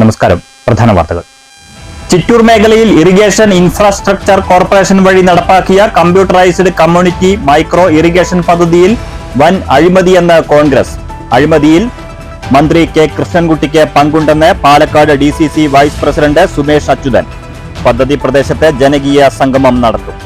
നമസ്കാരം. പ്രധാന വാർത്തകൾ. ചിറ്റൂർ മേഖലയിൽ ഇറിഗേഷൻ ഇൻഫ്രാസ്ട്രക്ചർ കോർപ്പറേഷൻ വഴി നടപ്പാക്കിയ കമ്പ്യൂട്ടറൈസ്ഡ് കമ്മ്യൂണിറ്റി മൈക്രോ ഇറിഗേഷൻ പദ്ധതിയിൽ വൻ അഴിമതിയെന്ന് കോൺഗ്രസ്. അഴിമതിയിൽ മന്ത്രി കെ കൃഷ്ണൻകുട്ടിക്ക് പങ്കുണ്ടെന്ന് Palakkad DCC vice president Sumesh Achuthan. പദ്ധതി പ്രദേശത്ത് ജനകീയ സംഗമം നടത്തും.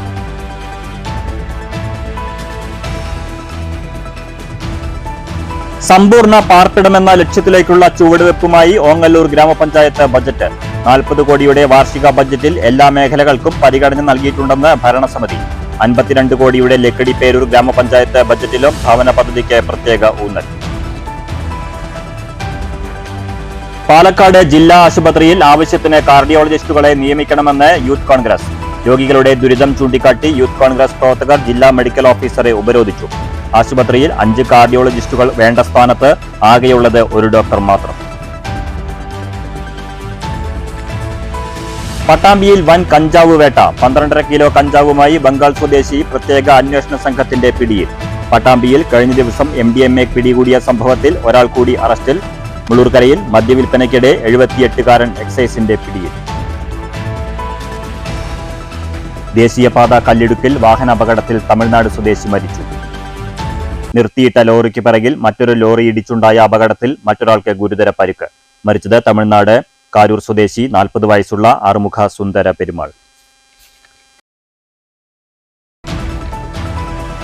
സമ്പൂർണ്ണ പാർപ്പിടമെന്ന ലക്ഷ്യത്തിലേക്കുള്ള ചുവടുവെപ്പുമായി ഓങ്ങല്ലൂർ ഗ്രാമപഞ്ചായത്ത് ബജറ്റ്. 40 കോടിയുടെ വാർഷിക ബജറ്റിൽ എല്ലാ മേഖലകൾക്കും പരിഗണന നൽകിയിട്ടുണ്ടെന്ന് ഭരണസമിതി. 52 കോടിയുടെ ലക്കിടി പേരൂർ ഗ്രാമപഞ്ചായത്ത് ബജറ്റിലും ഭവന പദ്ധതിക്ക് പ്രത്യേക ഊന്നൽ. പാലക്കാട് ജില്ലാ ആശുപത്രിയിൽ ആവശ്യത്തിന് കാർഡിയോളജിസ്റ്റുകളെ നിയമിക്കണമെന്ന് യൂത്ത് കോൺഗ്രസ്. രോഗികളുടെ ദുരിതം ചൂണ്ടിക്കാട്ടി യൂത്ത് കോൺഗ്രസ് പ്രവർത്തകർ ജില്ലാ മെഡിക്കൽ ഓഫീസറെ ഉപരോധിച്ചു. ആശുപത്രിയിൽ 5 കാർഡിയോളജിസ്റ്റുകൾ വേണ്ട സ്ഥാനത്ത് ആകെയുള്ളത് ഒരു ഡോക്ടർ മാത്രം. പട്ടാമ്പിയിൽ വൻ കഞ്ചാവ് വേട്ട. 12.5 കിലോ കഞ്ചാവുമായി ബംഗാൾ സ്വദേശി പ്രത്യേക അന്വേഷണ സംഘത്തിന്റെ പിടിയിൽ. പട്ടാമ്പിയിൽ കഴിഞ്ഞ ദിവസം MDMA പിടികൂടിയ സംഭവത്തിൽ ഒരാൾ കൂടി അറസ്റ്റിൽ. മുള്ളൂർക്കരയിൽ മദ്യവിൽപ്പനയ്ക്കിടെ 78കാരൻ എക്സൈസിന്റെ പിടിയിൽ. ദേശീയപാത കല്ലിടുക്കിൽ വാഹനാപകടത്തിൽ തമിഴ്നാട് സ്വദേശി മരിച്ചു. നിർത്തിയിട്ട ലോറിക്ക് പിറകിൽ മറ്റൊരു ലോറി ഇടിച്ചുണ്ടായ അപകടത്തിൽ മറ്റൊരാൾക്ക് ഗുരുതര പരിക്ക്. മരിച്ചത് തമിഴ്നാട് കാരൂർ സ്വദേശി 40 വയസ്സുള്ള ആറുമുഖ സുന്ദര പെരുമാൾ.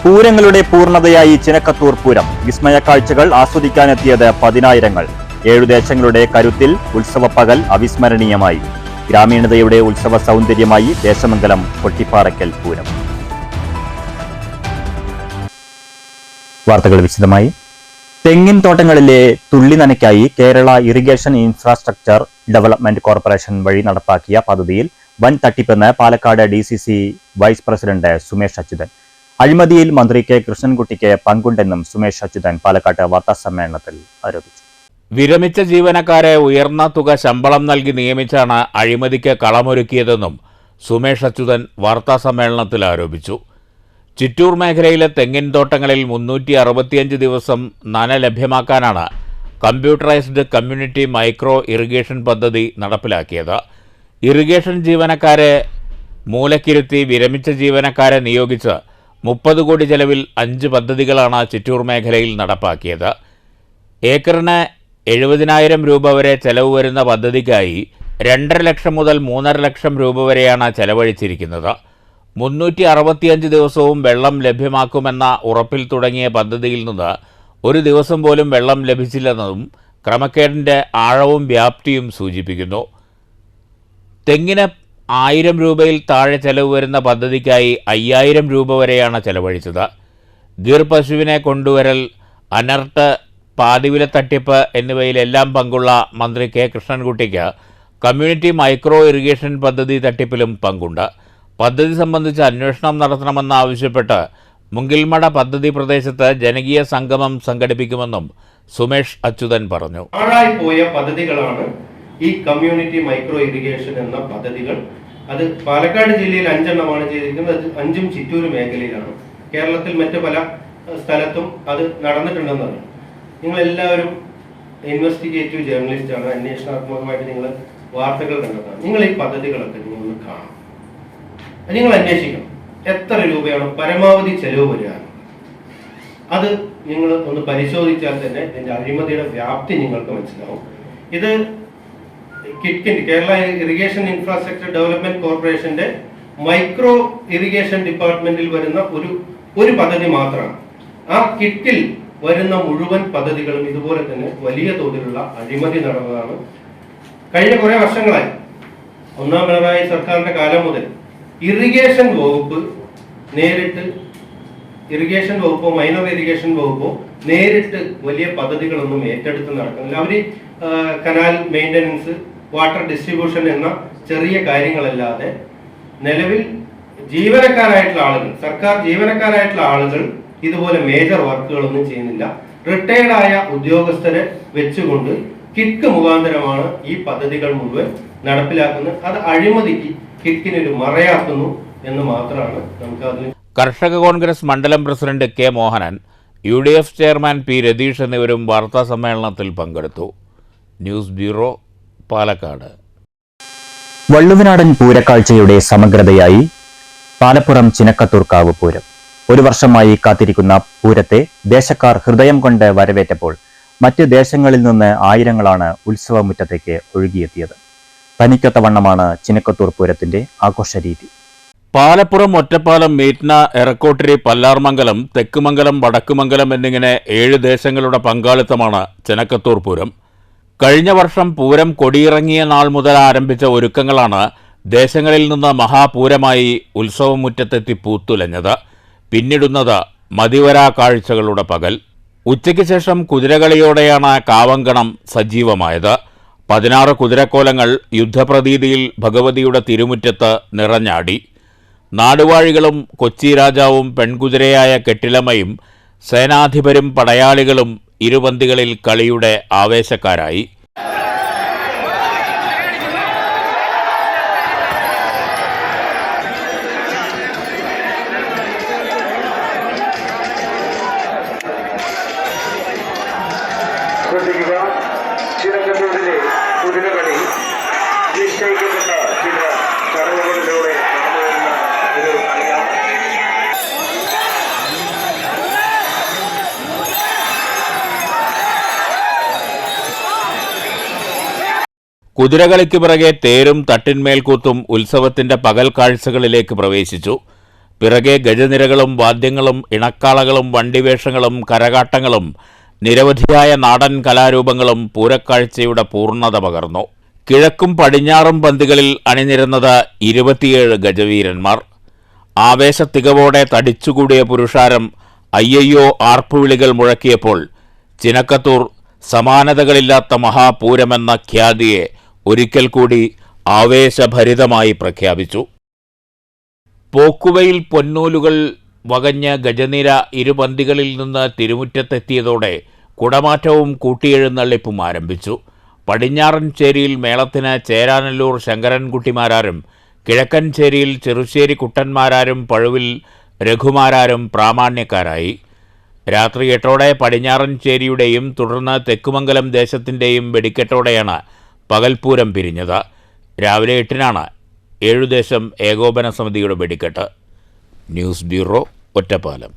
പൂരങ്ങളുടെ പൂർണ്ണതയായി ചിനക്കത്തൂർ പൂരം. വിസ്മയ കാഴ്ചകൾ ആസ്വദിക്കാനെത്തിയത് 10,000ങ്ങൾ. 7 ദേശങ്ങളുടെ കരുത്തിൽ ഉത്സവപ്പകൽ അവിസ്മരണീയമായി. ഗ്രാമീണതയുടെ ഉത്സവ സൗന്ദര്യമായി ദേശമംഗലം കൊട്ടിപ്പാറയ്ക്കൽ പൂരം. വാർത്തകൾ വിശദമായി. തെങ്ങിൻ തോട്ടങ്ങളിലെ തുള്ളി നനയ്ക്കായി Kerala irrigation infrastructure development corporation വഴി നടപ്പാക്കിയ പദ്ധതിയിൽ വൻ തട്ടിപ്പെന്ന് Palakkad DCC vice president Sumesh Achuthan. അഴിമതിയിൽ മന്ത്രി കെ കൃഷ്ണൻകുട്ടിക്ക് പങ്കുണ്ടെന്നും സുമേഷ് അച്യുതൻ പാലക്കാട്ട് വാർത്താസമ്മേളനത്തിൽ ആരോപിച്ചു. വിരമിച്ച ജീവനക്കാരെ ഉയർന്ന തുക ശമ്പളം നൽകി നിയമിച്ചാണ് അഴിമതിക്ക് കളമൊരുക്കിയതെന്നും സുമേഷ് അച്യുതൻ വാർത്താസമ്മേളനത്തിൽ ആരോപിച്ചു. ചിറ്റൂർ മേഖലയിലെ തെങ്ങിൻ തോട്ടങ്ങളിൽ 365 ദിവസം നന ലഭ്യമാക്കാനാണ് കമ്പ്യൂട്ടറൈസ്ഡ് കമ്മ്യൂണിറ്റി മൈക്രോ ഇറിഗേഷൻ പദ്ധതി നടപ്പിലാക്കിയത്. ഇറിഗേഷൻ ജീവനക്കാരെ മൂലക്കിരുത്തി വിരമിച്ച ജീവനക്കാരെ നിയോഗിച്ച് 30 കോടി ചെലവിൽ 5 പദ്ധതികളാണ് ചിറ്റൂർ മേഖലയിൽ നടപ്പാക്കിയത്. ഏക്കറിന് 70,000 രൂപ വരെ ചെലവ് വരുന്ന പദ്ധതിക്കായി 2.5 ലക്ഷം മുതൽ 3.5 ലക്ഷം രൂപ വരെയാണ് ചെലവഴിച്ചിരിക്കുന്നത്. 365 ദിവസവും വെള്ളം ലഭ്യമാക്കുമെന്ന ഉറപ്പിൽ തുടങ്ങിയ പദ്ധതിയിൽ നിന്ന് ഒരു ദിവസം പോലും വെള്ളം ലഭിച്ചില്ലെന്നതും ക്രമക്കേടിൻ്റെ ആഴവും വ്യാപ്തിയും സൂചിപ്പിക്കുന്നു. തെങ്ങിന് 1000 രൂപയിൽ താഴെ ചെലവ് വരുന്ന പദ്ധതിക്കായി 5000 രൂപ വരെയാണ് ചെലവഴിച്ചത്. ഗിർ പശുവിനെ കൊണ്ടുവരൽ, അനർട്ട്, പാതിവില തട്ടിപ്പ് എന്നിവയിലെല്ലാം പങ്കുള്ള മന്ത്രി കെ കൃഷ്ണൻകുട്ടിക്ക് കമ്മ്യൂണിറ്റി മൈക്രോ ഇറിഗേഷൻ പദ്ധതി തട്ടിപ്പിലും പങ്കുണ്ട്. പദ്ധതി സംബന്ധിച്ച് അന്വേഷണം നടത്തണമെന്നാവശ്യപ്പെട്ട് മുങ്കിൽമട പദ്ധതി പ്രദേശത്ത് ജനകീയ സംഗമം സംഘടിപ്പിക്കുമെന്നും സുമേഷ് അച്യുതൻ പറഞ്ഞു. പോയ പദ്ധതികളാണ് ഈ കമ്മ്യൂണിറ്റി മൈക്രോ ഇറിഗേഷൻ എന്ന പദ്ധതികൾ. അത് പാലക്കാട് ജില്ലയിൽ 5 എണ്ണമാണ് ചെയ്തിരിക്കുന്നത്. 5ഉം ചിറ്റൂർ മേഖലയിലാണ്. കേരളത്തിൽ മറ്റു പല സ്ഥലത്തും അത് നടന്നിട്ടുണ്ടെന്നാണ്. നിങ്ങളെല്ലാവരും ഇൻവെസ്റ്റിഗേറ്റീവ് ജേർണലിസ്റ്റ് ആണ്. അന്വേഷണാത്മകമായിട്ട് നിങ്ങൾ വാർത്തകൾ കണ്ടെത്താം. നിങ്ങൾ ഈ പദ്ധതികളൊക്കെ നിങ്ങൾ കാണും, നിങ്ങൾ അന്വേഷിക്കണം. എത്ര രൂപയാണ് പരമാവധി ചെലവ് വരിക? അത് നിങ്ങൾ ഒന്ന് പരിശോധിച്ചാൽ തന്നെ ഇതിന്റെ അഴിമതിയുടെ വ്യാപ്തി നിങ്ങൾക്ക് മനസ്സിലാവും. ഇത് കിറ്റ്കിൻ്റെ കേരള ഇറിഗേഷൻ ഇൻഫ്രാസ്ട്രക്ചർ ഡെവലപ്മെന്റ് കോർപ്പറേഷന്റെ മൈക്രോ ഇറിഗേഷൻ ഡിപ്പാർട്ട്മെന്റിൽ വരുന്ന ഒരു പദ്ധതി മാത്രമാണ്. ആ കിറ്റിൽ വരുന്ന മുഴുവൻ പദ്ധതികളും ഇതുപോലെ തന്നെ വലിയ തോതിലുള്ള അഴിമതി നടന്നതാണ്. കഴിഞ്ഞ കുറെ വർഷങ്ങളായി 1ാം പിണറായി സർക്കാരിന്റെ കാലം മുതൽ ഇറിഗേഷൻ വകുപ്പ് നേരിട്ട് മൈനർ ഇറിഗേഷൻ വകുപ്പോ നേരിട്ട് വലിയ പദ്ധതികളൊന്നും ഏറ്റെടുത്ത് നടക്കുന്നില്ല. അവര് കനാൽ മെയിൻ്റനൻസ്, വാട്ടർ ഡിസ്ട്രിബ്യൂഷൻ എന്ന ചെറിയ കാര്യങ്ങളല്ലാതെ നിലവിൽ ജീവനക്കാരായിട്ടുള്ള ആളുകൾ, സർക്കാർ ജീവനക്കാരായിട്ടുള്ള ആളുകൾ ഇതുപോലെ മേജർ വർക്കുകളൊന്നും ചെയ്യുന്നില്ല. റിട്ടയർഡ് ആയ ഉദ്യോഗസ്ഥരെ വെച്ചുകൊണ്ട് കിക്ക് മുഖാന്തരമാണ് ഈ പദ്ധതികൾ മുഴുവൻ നടപ്പിലാക്കുന്നത്. അത് അഴിമതിക്ക് കിക്കിനൊരു മറയാക്കുന്നു എന്ന് മാത്രമാണ് നമുക്ക് അതിൽ. കർഷക കോൺഗ്രസ് മണ്ഡലം president K Mohanan, UDF chairman P Ratheesh എന്നിവരും വാർത്താസമ്മേളനത്തിൽ പങ്കെടുത്തു. News bureau, Palakkad. വള്ളുവനാടൻ പൂരക്കാഴ്ചയുടെ സമഗ്രതയായി പാലപ്പുറം ചിനക്കത്തൂർക്കാവ് പൂരം. ഒരു വർഷമായി കാത്തിരിക്കുന്ന പൂരത്തെ ദേശക്കാർ ഹൃദയം കൊണ്ട് വരവേറ്റപ്പോൾ മറ്റ് ദേശങ്ങളിൽ നിന്ന് ആയിരങ്ങളാണ് ഉത്സവമുറ്റത്തേക്ക് ഒഴുകിയെത്തിയത്. തനിക്കൊത്തവണ്ണമാണ് ചിനക്കത്തൂർ പൂരത്തിന്റെ ആഘോഷരീതി. പാലപ്പുറം, ഒറ്റപ്പാലം, മീറ്റ്ന, എറക്കോട്ടിരി, പല്ലാർമംഗലം, തെക്കുമംഗലം, വടക്കുമംഗലം എന്നിങ്ങനെ 7 ദേശങ്ങളുടെ പങ്കാളിത്തമാണ് ചിനക്കത്തൂർ പൂരം. കഴിഞ്ഞ വർഷം പൂരം കൊടിയിറങ്ങിയ നാൾ മുതൽ ആരംഭിച്ച ഒരുക്കങ്ങളാണ് ദേശങ്ങളിൽ നിന്ന് മഹാപൂരമായി ഉത്സവമുറ്റത്തെത്തി പൂത്തുലഞ്ഞത്. പിന്നിടുന്നത് മതിവരാ കാഴ്ചകളുടെ പകൽ. ഉച്ചയ്ക്ക് ശേഷം കുതിരകളിയോടെയാണ് കാവങ്കണം സജീവമായത്. 16 കുതിരക്കോലങ്ങൾ യുദ്ധപ്രതീതിയിൽ ഭഗവതിയുടെ തിരുമുറ്റത്ത് നിറഞ്ഞാടി. നാടുവാഴികളും കൊച്ചി രാജാവും പെൺകുതിരയായ കെട്ടിലമ്മയും സേനാധിപരും പടയാളികളും ഇരുപന്തികളിൽ കളിയുടെ ആവേശക്കാരായി. ശ്രദ്ധിക്കുക, ചിറക്കത്തൂരിലെ കുതിരകളി നിശ്ചയിക്കപ്പെട്ട ചില ചടങ്ങുകളിലൂടെ നടന്നുവരുന്ന ഒരു കളിയാണ്. കുതിരകളിക്ക് പിറകെ തേരും തട്ടിന്മേൽക്കൂത്തും ഉത്സവത്തിന്റെ പകൽ കാഴ്ചകളിലേക്ക് പ്രവേശിച്ചു. പിറകെ ഗജനിരകളും വാദ്യങ്ങളും ഇണക്കാളകളും വണ്ടിവേഷങ്ങളും കരകാട്ടങ്ങളും നിരവധിയായ നാടൻ കലാരൂപങ്ങളും പൂരക്കാഴ്ചയുടെ പൂർണ്ണത പകർന്നു. കിഴക്കും പടിഞ്ഞാറും പന്തികളിൽ അണിനിരുന്നത് 27 ഗജവീരന്മാർ. ആവേശത്തികവോടെ തടിച്ചുകൂടിയ പുരുഷാരം അയ്യയ്യോ ആർപ്പുവിളികൾ മുഴക്കിയപ്പോൾ ചിനക്കത്തൂർ സമാനതകളില്ലാത്ത മഹാപൂരമെന്ന ഖ്യാതിയെ ഒരിക്കൽ കൂടി ആവേശഭരിതമായി പ്രഖ്യാപിച്ചു. പോക്കുവയിൽ പൊന്നൂലുകൾ വകഞ്ഞ് ഗജനിര ഇരുപന്തികളിൽ നിന്ന് തിരുമുറ്റത്തെത്തിയതോടെ കുടമാറ്റവും കൂട്ടിയെഴുന്നള്ളിപ്പും ആരംഭിച്ചു. പടിഞ്ഞാറൻ ചേരിയിൽ മേളത്തിന് ചേരാനല്ലൂർ ശങ്കരൻകുട്ടിമാരാരും കിഴക്കൻ ചേരിയിൽ ചെറുശ്ശേരി കുട്ടന്മാരാരും പഴുവിൽ രഘുമാരാരും പ്രാമാണ്യക്കാരായി. രാത്രി 8ഓടെ പടിഞ്ഞാറൻ ചേരിയുടെയും തുടർന്ന് തെക്കുമംഗലം ദേശത്തിൻ്റെയും വെടിക്കെട്ടോടെയാണ് പകൽപൂരം പിരിഞ്ഞത്. രാവിലെ 8-നാണ് 7 ദേശം ഏകോപന സമിതിയുടെ വെടിക്കെട്ട്. News bureau, Ottapalam.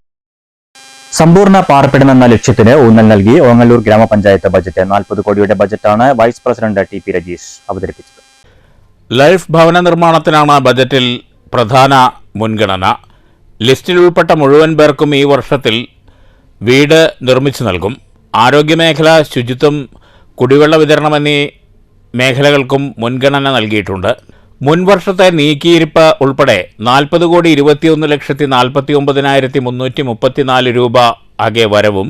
സമ്പൂർണ്ണ പാർപ്പിടമെന്ന ലക്ഷ്യത്തിന് ഊന്നൽ നൽകി ഓങ്ങല്ലൂർ ഗ്രാമപഞ്ചായത്ത് ബജറ്റ് 40 കോടിയുടെ ബജറ്റാണ് വൈസ് പ്രസിഡന്റ് ടി.പി. രജീഷ് അവതരിപ്പിച്ചത്. ലൈഫ് ഭവന നിർമ്മാണത്തിനാണ് ബജറ്റിൽ പ്രധാന മുൻഗണന. ലിസ്റ്റിൽ ഉൾപ്പെട്ട മുഴുവൻ പേർക്കും ഈ വർഷത്തിൽ വീട് നിർമ്മിച്ചു നൽകും. ആരോഗ്യമേഖല, ശുചിത്വം, കുടിവെള്ള വിതരണം എന്നീ മേഖലകൾക്കും മുൻഗണന നൽകിയിട്ടുണ്ട്. മുൻവർഷത്തെ നീക്കിയിരിപ്പ് ഉൾപ്പെടെ 40,21,49,334 രൂപ ആകെ വരവും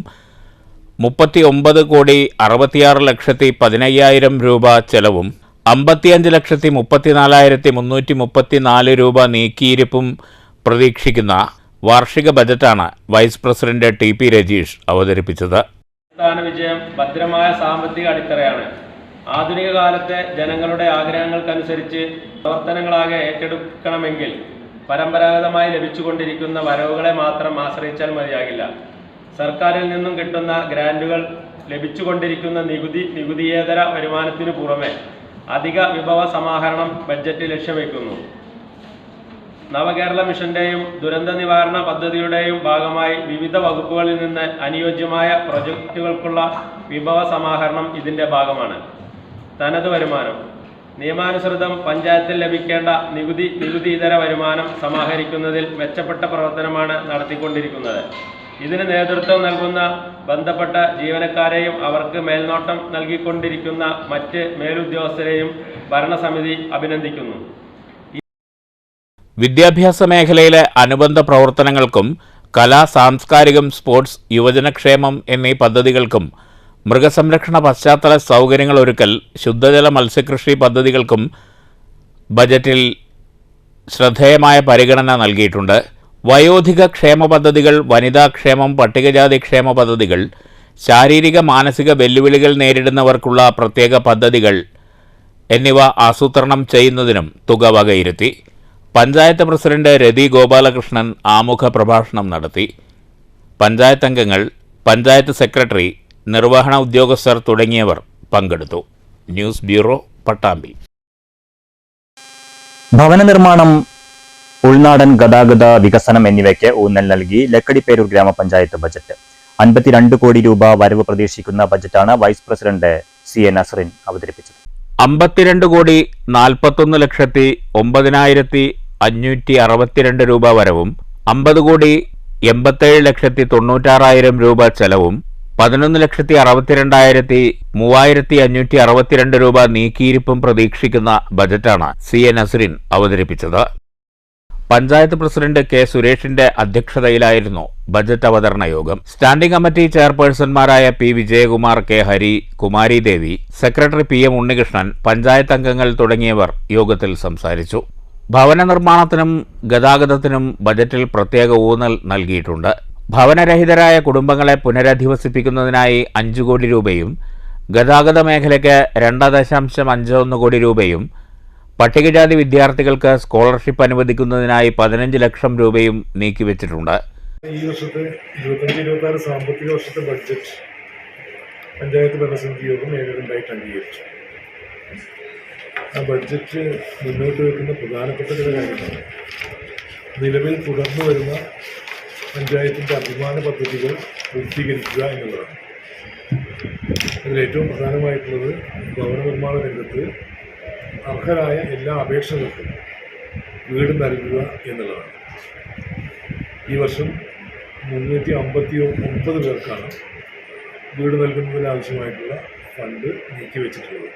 39,66,15,000 രൂപ ചെലവും 55,34,334 രൂപ നീക്കിയിരിപ്പും പ്രതീക്ഷിക്കുന്ന വാർഷിക ബജറ്റാണ് വൈസ് പ്രസിഡന്റ് ടി.പി. രജീഷ് അവതരിപ്പിച്ചത്. പ്രധാന വിജയം ഭദ്രമായ സാമ്പത്തിക അടിത്തറയാണ്. ആധുനിക കാലത്തെ ജനങ്ങളുടെ ആഗ്രഹങ്ങൾക്കനുസരിച്ച് പ്രവർത്തനങ്ങളാകെ ഏറ്റെടുക്കണമെങ്കിൽ പരമ്പരാഗതമായി ലഭിച്ചുകൊണ്ടിരിക്കുന്ന വരവുകളെ മാത്രം ആശ്രയിച്ചാൽ മതിയാകില്ല. സർക്കാരിൽ നിന്നും കിട്ടുന്ന ഗ്രാൻറ്റുകൾ, ലഭിച്ചുകൊണ്ടിരിക്കുന്ന നികുതിയേതര വരുമാനത്തിനു പുറമെ അധിക വിഭവ സമാഹരണം ബഡ്ജറ്റ് ലക്ഷ്യം വയ്ക്കുന്നു. നവകേരള മിഷന്റെയും ദുരന്ത നിവാരണ പദ്ധതിയുടെയും ഭാഗമായി വിവിധ വകുപ്പുകളിൽ നിന്ന് അനുയോജ്യമായ പ്രൊജക്റ്റുകൾക്കുള്ള വിഭവ സമാഹരണം ഇതിന്റെ ഭാഗമാണ്. തനത് വരുമാനം നിയമാനുസൃതം പഞ്ചായത്തിൽ ലഭിക്കേണ്ട നികുതിയിതര വരുമാനം സമാഹരിക്കുന്നതിൽ മെച്ചപ്പെട്ട പ്രവർത്തനമാണ് നടത്തിക്കൊണ്ടിരിക്കുന്നത്. ഇതിന് നേതൃത്വം നൽകുന്ന ബന്ധപ്പെട്ട ജീവനക്കാരെയും അവർക്ക് മേൽനോട്ടം നൽകിക്കൊണ്ടിരിക്കുന്ന മറ്റ് മേലുദ്യോഗസ്ഥരെയും ഭരണസമിതി അഭിനന്ദിക്കുന്നു. വിദ്യാഭ്യാസ മേഖലയിലെ അനുബന്ധ പ്രവർത്തനങ്ങൾക്കും കലാ, സാംസ്കാരികം, സ്പോർട്സ്, യുവജനക്ഷേമം എന്നീ പദ്ധതികൾക്കും മൃഗസംരക്ഷണ പശ്ചാത്തല സൗകര്യങ്ങൾ ഒരുക്കൽ, ശുദ്ധജല മത്സ്യകൃഷി പദ്ധതികൾക്കും ബജറ്റിൽ ശ്രദ്ധേയമായ പരിഗണന നൽകിയിട്ടുണ്ട്. വയോധിക ക്ഷേമ പദ്ധതികൾ, വനിതാ ക്ഷേമം, പട്ടികജാതി ക്ഷേമ പദ്ധതികൾ, ശാരീരിക മാനസിക വെല്ലുവിളികൾ നേരിടുന്നവർക്കുള്ള പ്രത്യേക പദ്ധതികൾ എന്നിവ ആസൂത്രണം ചെയ്യുന്നതിനും തുക വകയിരുത്തി. പഞ്ചായത്ത് പ്രസിഡന്റ് രതി ഗോപാലകൃഷ്ണൻ ആമുഖ പ്രഭാഷണം നടത്തി. പഞ്ചായത്ത് അംഗങ്ങൾ, പഞ്ചായത്ത് സെക്രട്ടറി, നിർവഹണ ഉദ്യോഗസ്ഥർ തുടങ്ങിയവർ പങ്കെടുത്തു. News bureau, Pattambi. ഭവന നിർമ്മാണം, ഉൾനാടൻ ഗതാഗത വികസനം എന്നിവയ്ക്ക് ഊന്നൽ നൽകി ലക്കടിപ്പേരൂർ ഗ്രാമപഞ്ചായത്ത് ബജറ്റ്. 52 കോടി രൂപ വരവ് പ്രതീക്ഷിക്കുന്ന ബജറ്റാണ് വൈസ് പ്രസിഡന്റ് CA നസറിൻ അവതരിപ്പിച്ചത്. 52 കോടി 41 ലക്ഷത്തി 9,562 രൂപ വരവും 50 കോടി 87 ലക്ഷത്തി 96,000 രൂപ ചെലവും 11,62,3562 രൂപ നീക്കിയിരിപ്പും പ്രതീക്ഷിക്കുന്ന ബജറ്റാണ് CA നസറിൻ അവതരിപ്പിച്ചത്. പഞ്ചായത്ത് പ്രസിഡന്റ് K സുരേഷിന്റെ അധ്യക്ഷതയിലായിരുന്നു ബജറ്റ് അവതരണ യോഗം. സ്റ്റാൻഡിംഗ് കമ്മിറ്റി ചെയർപേഴ്സൺമാരായ P Vijayakumar, K Hari, Kumari Devi, secretary PM Unnikrishnan, panchayat അംഗങ്ങൾ തുടങ്ങിയവർ യോഗത്തിൽ സംസാരിച്ചു. ഭവന നിർമ്മാണത്തിനും ഗതാഗതത്തിനും ബജറ്റിൽ പ്രത്യേക ഊന്നൽ നൽകിയിട്ടുണ്ട്. ഭവനരഹിതരായ കുടുംബങ്ങളെ പുനരധിവസിപ്പിക്കുന്നതിനായി 5 കോടി രൂപയും ഗതാഗത മേഖലയ്ക്ക് 2.51 കോടി രൂപയും പട്ടികജാതി വിദ്യാർത്ഥികൾക്ക് സ്കോളർഷിപ്പ് അനുവദിക്കുന്നതിനായി 15 ലക്ഷം രൂപയും നീക്കിവച്ചിട്ടുണ്ട്. ഈ വർഷത്തെ 25-26 സാമ്പത്തിക വർഷത്തെ ബഡ്ജറ്റ് പഞ്ചായത്ത് ഭരണസമിതി യോഗം ഏകകണ്ഠമായിട്ട് അംഗീകരിച്ചു. ആ ബഡ്ജറ്റ് മുന്നോട്ട് വയ്ക്കുന്ന പ്രധാനപ്പെട്ട ചില കാര്യങ്ങൾ നിലവിൽ തുടർന്നു വരുന്ന പഞ്ചായത്തിൻ്റെ അഭിമാന പദ്ധതികൾ പൂർത്തീകരിക്കുക എന്നുള്ളതാണ്. അതിലേറ്റവും പ്രധാനമായിട്ടുള്ളത് ഭവന നിർമ്മാണ രംഗത്ത് അർഹരായ എല്ലാ അപേക്ഷകർക്കും വീട് നൽകുക എന്നുള്ളതാണ്. ഈ വർഷം 359 പേർക്കാണ് വീട് നൽകുന്നതിനാവശ്യമായിട്ടുള്ള ഫണ്ട് നീക്കിവെച്ചിട്ടുള്ളത്.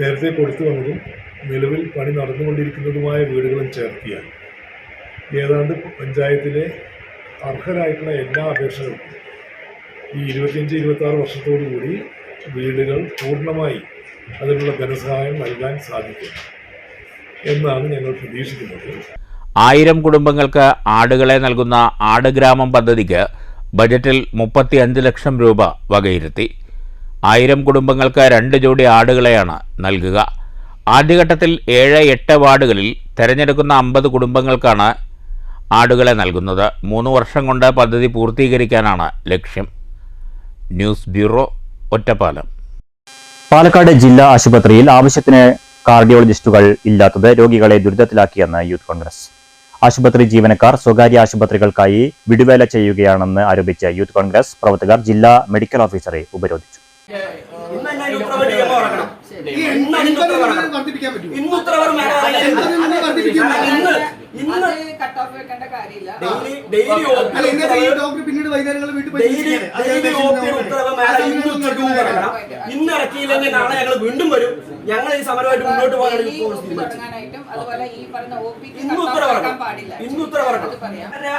നേരത്തെ കൊടുത്തു വന്നതും നിലവിൽ പണി നടന്നുകൊണ്ടിരിക്കുന്നതുമായ വീടുകളും ചേർത്തിയാൽ ഏതാണ്ട് പഞ്ചായത്തിലെ അർഹരായിട്ടുള്ള എല്ലാ അപേക്ഷകർക്കും ഈ 25-26 വർഷത്തോടുകൂടി വീടുകൾ പൂർണ്ണമായി അതിനുള്ള ധനസഹായം നൽകാൻ സാധിക്കും എന്നാണ് ഞങ്ങൾ പ്രതീക്ഷിക്കുന്നത്. 1000 കുടുംബങ്ങൾക്ക് ആടുകളെ നൽകുന്ന ആട് ഗ്രാമം പദ്ധതിക്ക് ബജറ്റിൽ 35 ലക്ഷം രൂപ വകയിരുത്തി. 1000 കുടുംബങ്ങൾക്ക് 2 ജോഡി ആടുകളെയാണ് നൽകുക. ആദ്യഘട്ടത്തിൽ 7-8 വാർഡുകളിൽ തെരഞ്ഞെടുക്കുന്ന 50 കുടുംബങ്ങൾക്കാണ് ആടുകളെ നൽകുന്നത്. 3 വർഷം കൊണ്ട് പദ്ധതി പൂർത്തീകരിക്കാനാണ് ലക്ഷ്യം. News bureau, Ottapalam. പാലക്കാട് ജില്ലാ ആശുപത്രിയിൽ ആവശ്യത്തിന് കാർഡിയോളജിസ്റ്റുകൾ ഇല്ലാത്തത് രോഗികളെ ദുരിതത്തിലാക്കിയെന്ന് യൂത്ത് കോൺഗ്രസ്. ആശുപത്രി ജീവനക്കാർ സ്വകാര്യ ആശുപത്രികൾക്കായി വിടുവേല ചെയ്യുകയാണെന്ന് ആരോപിച്ച് യൂത്ത് കോൺഗ്രസ് പ്രവർത്തകർ ജില്ലാ മെഡിക്കൽ ഓഫീസറെ ഉപരോധിച്ചു. പിന്നീട് വൈകുന്നേരങ്ങളിൽ ഇന്ന് ഇറക്കിയില്ലെങ്കിൽ നാളെ ഞങ്ങൾ വീണ്ടും വരും. ഞങ്ങൾ ഈ സമരമായിട്ട് മുന്നോട്ട് പോകാനാണ്